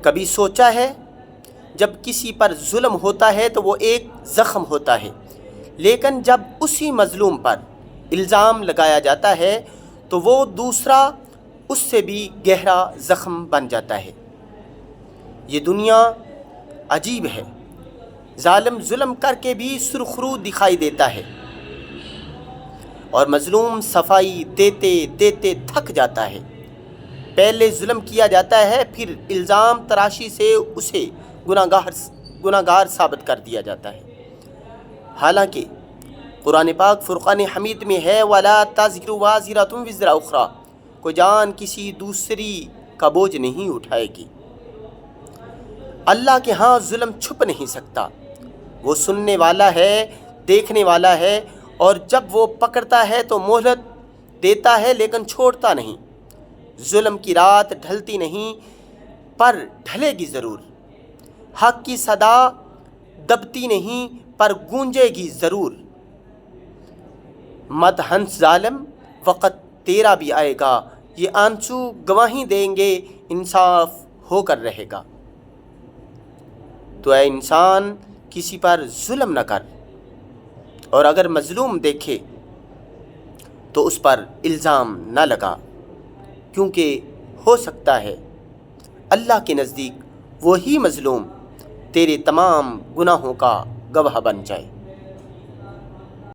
کبھی سوچا ہے جب کسی پر ظلم ہوتا ہے تو وہ ایک زخم ہوتا ہے، لیکن جب اسی مظلوم پر الزام لگایا جاتا ہے تو وہ دوسرا اس سے بھی گہرا زخم بن جاتا ہے۔ یہ دنیا عجیب ہے، ظالم ظلم کر کے بھی سرخرو دکھائی دیتا ہے اور مظلوم صفائی دیتے دیتے تھک جاتا ہے۔ پہلے ظلم کیا جاتا ہے، پھر الزام تراشی سے اسے گناہ گار ثابت کر دیا جاتا ہے۔ حالانکہ قرآن پاک فرقان حمید میں ہے وَلَا تَزِرُ وَازِرَةٌ وِزْرَ أُخْرَىٰ، کوئی جان کسی دوسری کا بوجھ نہیں اٹھائے گی۔ اللہ کے ہاں ظلم چھپ نہیں سکتا، وہ سننے والا ہے، دیکھنے والا ہے، اور جب وہ پکڑتا ہے تو مہلت دیتا ہے لیکن چھوڑتا نہیں۔ ظلم کی رات ڈھلتی نہیں پر ڈھلے گی ضرور، حق کی صدا دبتی نہیں پر گونجے گی ضرور۔ مت ہنس ظالم، وقت تیرا بھی آئے گا، یہ آنسو گواہی دیں گے، انصاف ہو کر رہے گا۔ تو اے انسان کسی پر ظلم نہ کر، اور اگر مظلوم دیکھے تو اس پر الزام نہ لگا، کیونکہ ہو سکتا ہے اللہ کے نزدیک وہی مظلوم تیرے تمام گناہوں کا گواہ بن جائے۔